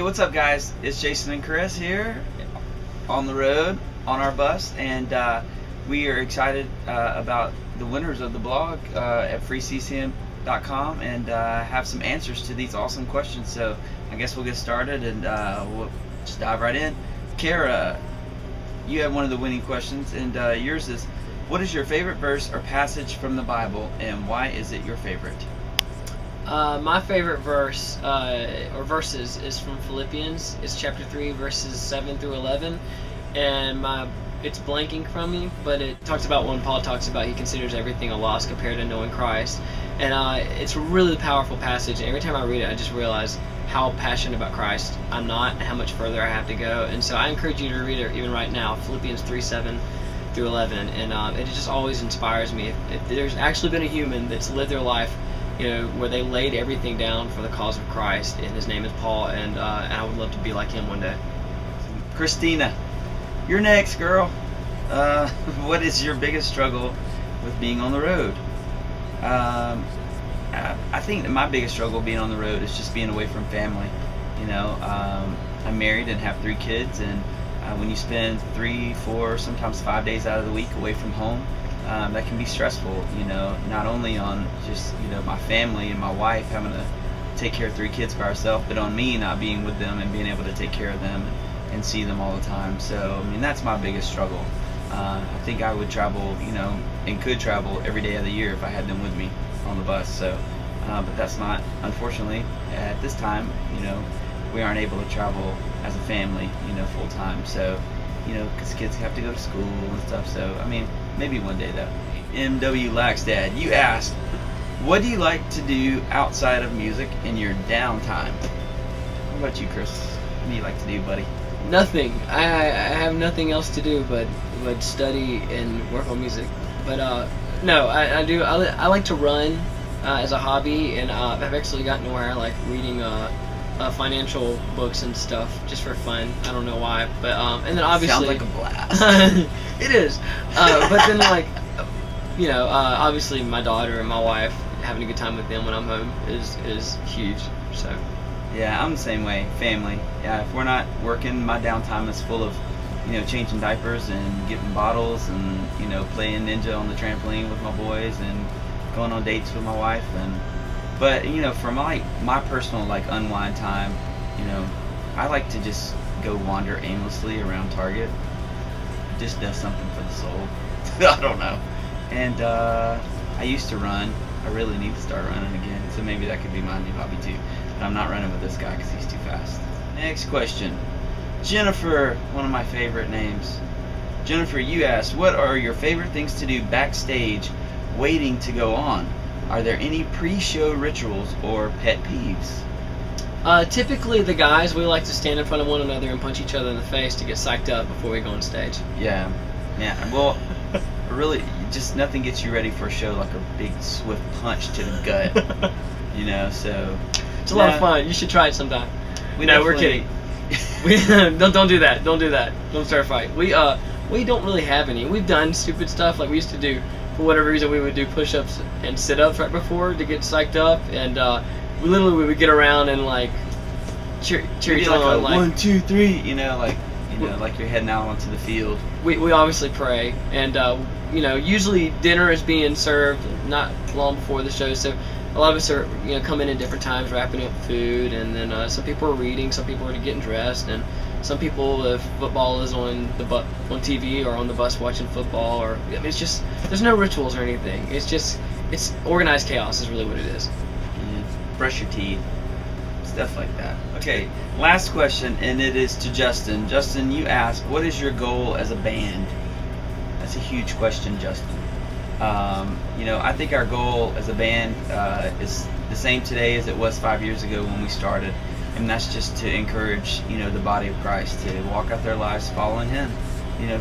what's up, guys? It's Jason and Chris here on the road on our bus, and we are excited about the winners of the blog at FreeCCM.com and have some answers to these awesome questions. So I guess we'll get started and we'll just dive right in. Kara, you had one of the winning questions, and yours is, what is your favorite verse or passage from the Bible, and why is it your favorite? My favorite verse or verses is from Philippians. It's chapter 3, verses 7 through 11, and it's blanking from me, but it talks about when Paul talks about he considers everything a loss compared to knowing Christ, and it's a really powerful passage. And every time I read it, I just realize how passionate about Christ I'm not, and how much further I have to go. And so I encourage you to read it even right now, Philippians 3, 7 through 11, and it just always inspires me. If there's actually been a human that's lived their life, where they laid everything down for the cause of Christ, and his name is Paul, and I would love to be like him one day. Christina, you're next, girl. What is your biggest struggle with being on the road? I think that my biggest struggle being on the road is just being away from family. I'm married and have 3 kids, and when you spend 3, 4, sometimes 5 days out of the week away from home, that can be stressful, not only on just, my family and my wife having to take care of 3 kids by herself, but on me not being with them and being able to take care of them and see them all the time. So, that's my biggest struggle. I think I would travel, and could travel every day of the year if I had them with me on the bus. So, but that's not, unfortunately, at this time, we aren't able to travel as a family, full time. So, because kids have to go to school and stuff. So, maybe one day though. MW Laxdad, you asked, what do you like to do outside of music in your downtime? What about you, Chris? What do you like to do, buddy? Nothing. I have nothing else to do but study and work on music. But no, I do. I like to run as a hobby, and I've actually gotten to where I like reading financial books and stuff just for fun. I don't know why, but and then obviously sounds like a blast. It is. But then obviously my daughter and my wife, having a good time with them when I'm home is huge. So yeah, I'm the same way. Family. Yeah, if we're not working, my downtime is full of changing diapers and getting bottles and playing ninja on the trampoline with my boys and going on dates with my wife. But for my personal unwind time, I like to just go wander aimlessly around Target. It just does something for the soul. I don't know. And I used to run. I really need to start running again, so maybe that could be my new hobby too. But I'm not running with this guy because he's too fast. Next question. Jennifer, one of my favorite names. Jennifer, you asked, what are your favorite things to do backstage waiting to go on? Are there any pre-show rituals or pet peeves? Typically the guys, we like to stand in front of one another and punch each other in the face to get psyched up before we go on stage. Yeah. Well, really, just nothing gets you ready for a show like a big swift punch to the gut. So it's a lot of fun. You should try it sometime. We're kidding. Don't do that. Don't do that. Don't start a fight. We don't really have any. We've done stupid stuff like we used to do. For whatever reason, we would do push-ups and sit-ups right before to get psyched up, and we would get around and cheer each other on, 1, 2, 3, like you're heading out onto the field. We obviously pray, and usually dinner is being served not long before the show, so a lot of us are coming in different times, wrapping up food, and then some people are reading, some people are getting dressed, and some people, if football is on TV or on the bus watching football, or it's just, there's no rituals or anything. It's organized chaos is really what it is. Brush your teeth, stuff like that. Okay, last question, and it is to Justin. Justin, you asked, what is your goal as a band? That's a huge question, Justin. I think our goal as a band is the same today as it was 5 years ago when we started. And that's just to encourage, the body of Christ to walk out their lives following Him,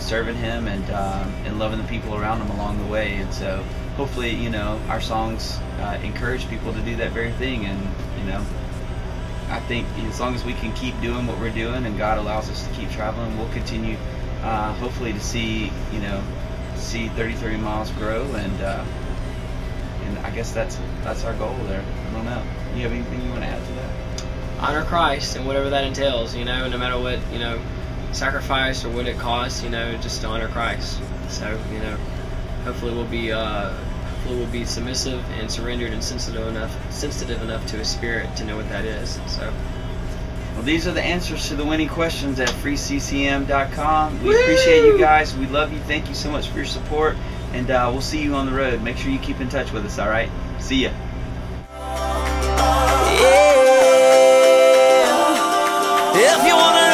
serving Him and loving the people around Him along the way. And so hopefully, our songs encourage people to do that very thing. And, I think as long as we can keep doing what we're doing and God allows us to keep traveling, we'll continue, hopefully, to see 33 Miles grow. And I guess that's our goal there. I don't know. You have anything you want to add to that? honor Christ and whatever that entails, you know, no matter what, you know, sacrifice or what it costs, you know, just to honor Christ. So, you know, hopefully we'll be submissive and surrendered and sensitive enough to His Spirit to know what that is. So. Well, these are the answers to the winning questions at FreeCCM.com. We appreciate you guys. We love you. Thank you so much for your support. And we'll see you on the road. Make sure you keep in touch with us, all right? See ya. Yeah. If you wanna